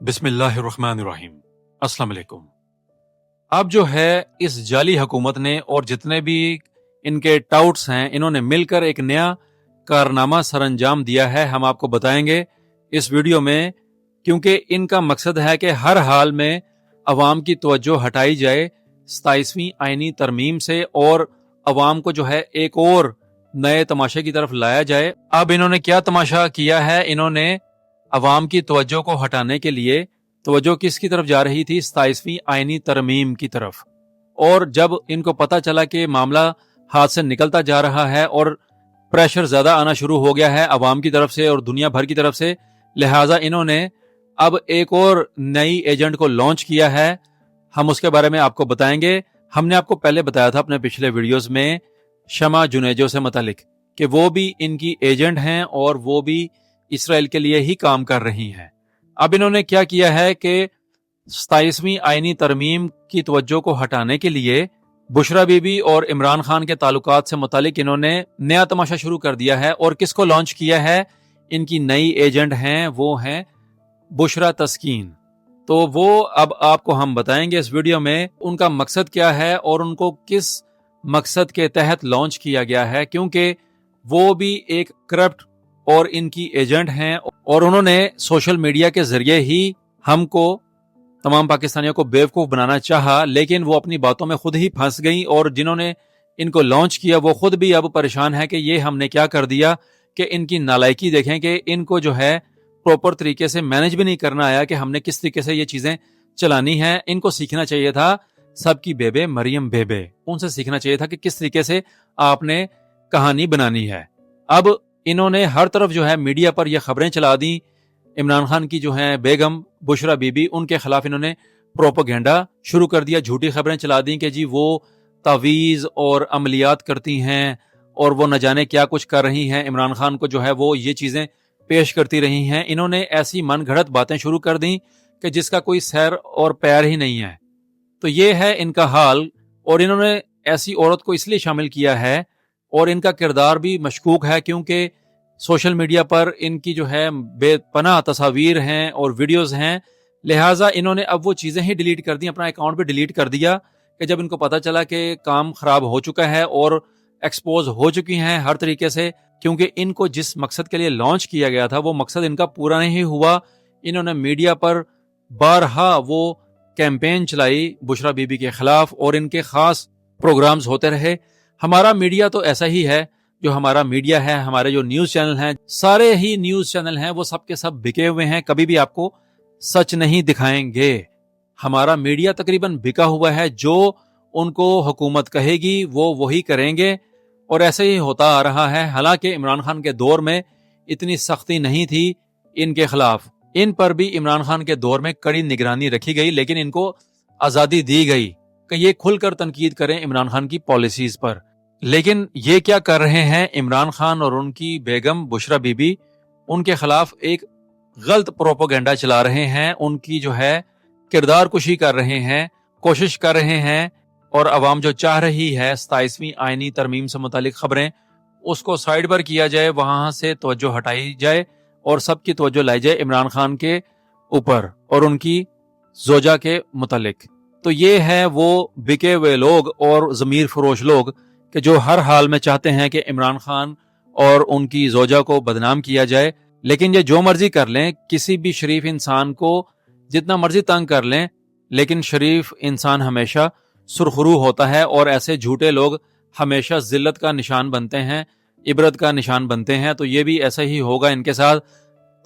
بسم اللہ الرحمن الرحیم۔ السلام علیکم۔ اب جو ہے اس جعلی حکومت نے اور جتنے بھی ان کے ٹاؤٹس ہیں انہوں نے مل کر ایک نیا کارنامہ سر انجام دیا ہے، ہم آپ کو بتائیں گے اس ویڈیو میں، کیونکہ ان کا مقصد ہے کہ ہر حال میں عوام کی توجہ ہٹائی جائے 27ویں آئینی ترمیم سے اور عوام کو جو ہے ایک اور نئے تماشے کی طرف لایا جائے۔ اب انہوں نے کیا تماشا کیا ہے؟ انہوں نے عوام کی توجہ کو ہٹانے کے لیے توجہ کس کی طرف جا رہی تھی؟ 27ویں آئینی ترمیم کی طرف۔ اور جب ان کو پتا چلا کہ معاملہ ہاتھ سے نکلتا جا رہا ہے اور پریشر زیادہ آنا شروع ہو گیا ہے عوام کی طرف سے اور دنیا بھر کی طرف سے، لہٰذا انہوں نے اب ایک اور نئی ایجنٹ کو لانچ کیا ہے۔ ہم اس کے بارے میں آپ کو بتائیں گے۔ ہم نے آپ کو پہلے بتایا تھا اپنے پچھلے ویڈیوز میں شمع جنیجو سے متعلق کہ وہ بھی ان کی ایجنٹ ہیں اور وہ بھی اسرائیل کے لیے ہی کام کر رہی ہیں۔ اب انہوں نے کیا کیا ہے کہ 27ویں آئینی ترمیم کی توجہ کو ہٹانے کے لیے بشرا بی بی اور عمران خان کے تعلقات سے متعلق انہوں نے نیا تماشا شروع کر دیا ہے۔ اور کس کو لانچ کیا ہے؟ ان کی نئی ایجنٹ ہیں، وہ ہیں بشرا تسکین۔ تو وہ اب آپ کو ہم بتائیں گے اس ویڈیو میں ان کا مقصد کیا ہے اور ان کو کس مقصد کے تحت لانچ کیا گیا ہے، کیونکہ وہ بھی ایک کرپٹ اور ان کی ایجنٹ ہیں اور انہوں نے سوشل میڈیا کے ذریعے ہی ہم کو تمام پاکستانیوں کو بیوقوف بنانا چاہا، لیکن وہ اپنی باتوں میں خود ہی پھنس گئیں اور جنہوں نے ان کو لانچ کیا وہ خود بھی اب پریشان ہے کہ یہ ہم نے کیا کر دیا، کہ ان کی نالائکی دیکھیں کہ ان کو جو ہے پراپر طریقے سے مینج بھی نہیں کرنا آیا کہ ہم نے کس طریقے سے یہ چیزیں چلانی ہیں۔ ان کو سیکھنا چاہیے تھا سب کی بیبے مریم بیبے، ان سے سیکھنا چاہیے تھا کہ کس طریقے سے آپ نے کہانی بنانی ہے۔ اب انہوں نے ہر طرف جو ہے میڈیا پر یہ خبریں چلا دیں، عمران خان کی جو ہیں بیگم بشرا بی بی، ان کے خلاف انہوں نے پروپیگنڈا شروع کر دیا، جھوٹی خبریں چلا دیں کہ جی وہ تعویذ اور عملیات کرتی ہیں اور وہ نہ جانے کیا کچھ کر رہی ہیں، عمران خان کو جو ہے وہ یہ چیزیں پیش کرتی رہی ہیں۔ انہوں نے ایسی من گھڑت باتیں شروع کر دیں کہ جس کا کوئی سیر اور پیر ہی نہیں ہے۔ تو یہ ہے ان کا حال، اور انہوں نے ایسی عورت کو اس لیے شامل کیا ہے اور ان کا کردار بھی مشکوک ہے کیونکہ سوشل میڈیا پر ان کی جو ہے بے پناہ تصاویر ہیں اور ویڈیوز ہیں، لہٰذا انہوں نے اب وہ چیزیں ہی ڈیلیٹ کر دیں، اپنا اکاؤنٹ بھی ڈیلیٹ کر دیا کہ جب ان کو پتا چلا کہ کام خراب ہو چکا ہے اور ایکسپوز ہو چکی ہیں ہر طریقے سے، کیونکہ ان کو جس مقصد کے لیے لانچ کیا گیا تھا وہ مقصد ان کا پورا نہیں ہوا۔ انہوں نے میڈیا پر بارہا وہ کیمپین چلائی بشرا بی بی کے خلاف اور ان کے خاص پروگرامز ہوتے رہے۔ ہمارا میڈیا تو ایسا ہی ہے، جو ہمارا میڈیا ہے، ہمارے جو نیوز چینل ہیں، سارے ہی نیوز چینل ہیں وہ سب کے سب بکے ہوئے ہیں، کبھی بھی آپ کو سچ نہیں دکھائیں گے۔ ہمارا میڈیا تقریباً بکا ہوا ہے، جو ان کو حکومت کہے گی وہ وہی کریں گے اور ایسے ہی ہوتا آ رہا ہے۔ حالانکہ عمران خان کے دور میں اتنی سختی نہیں تھی ان کے خلاف، ان پر بھی عمران خان کے دور میں کڑی نگرانی رکھی گئی، لیکن ان کو آزادی دی گئی کہ یہ کھل کر تنقید کریں عمران خان کی پالیسیز پر۔ لیکن یہ کیا کر رہے ہیں عمران خان اور ان کی بیگم بشرا بی بی؟ ان کے خلاف ایک غلط پروپیگنڈا چلا رہے ہیں، ان کی جو ہے کردار کشی کر رہے ہیں، کوشش کر رہے ہیں، اور عوام جو چاہ رہی ہے 27ویں آئینی ترمیم سے متعلق خبریں اس کو سائیڈ پر کیا جائے، وہاں سے توجہ ہٹائی جائے اور سب کی توجہ لائی جائے عمران خان کے اوپر اور ان کی زوجہ کے متعلق۔ تو یہ ہے وہ بکے ہوئے لوگ اور ضمیر فروش لوگ کہ جو ہر حال میں چاہتے ہیں کہ عمران خان اور ان کی زوجہ کو بدنام کیا جائے، لیکن یہ جو مرضی کر لیں، کسی بھی شریف انسان کو جتنا مرضی تنگ کر لیں، لیکن شریف انسان ہمیشہ سرخرو ہوتا ہے اور ایسے جھوٹے لوگ ہمیشہ ذلت کا نشان بنتے ہیں، عبرت کا نشان بنتے ہیں۔ تو یہ بھی ایسا ہی ہوگا ان کے ساتھ۔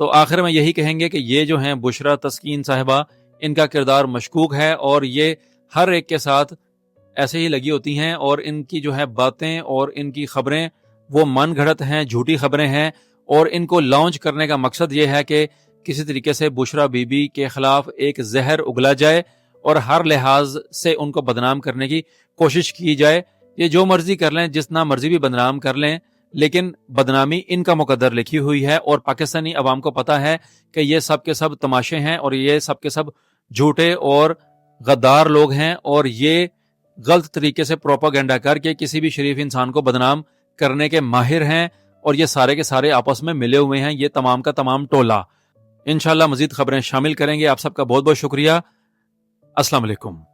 تو آخر میں یہی کہیں گے کہ یہ جو ہیں بشرا تسکین صاحبہ، ان کا کردار مشکوک ہے اور یہ ہر ایک کے ساتھ ایسے ہی لگی ہوتی ہیں اور ان کی جو ہے باتیں اور ان کی خبریں وہ من گھڑت ہیں، جھوٹی خبریں ہیں، اور ان کو لانچ کرنے کا مقصد یہ ہے کہ کسی طریقے سے بشرا بی بی کے خلاف ایک زہر اگلا جائے اور ہر لحاظ سے ان کو بدنام کرنے کی کوشش کی جائے۔ یہ جو مرضی کر لیں، جتنا مرضی بھی بدنام کر لیں، لیکن بدنامی ان کا مقدر لکھی ہوئی ہے اور پاکستانی عوام کو پتا ہے کہ یہ سب کے سب تماشے ہیں اور یہ سب کے سب جھوٹے اور غدار لوگ ہیں اور یہ غلط طریقے سے پروپیگنڈا کر کے کسی بھی شریف انسان کو بدنام کرنے کے ماہر ہیں اور یہ سارے کے سارے آپس میں ملے ہوئے ہیں، یہ تمام کا تمام ٹولہ۔ انشاءاللہ مزید خبریں شامل کریں گے. آپ سب کا بہت بہت شکریہ. السلام علیکم.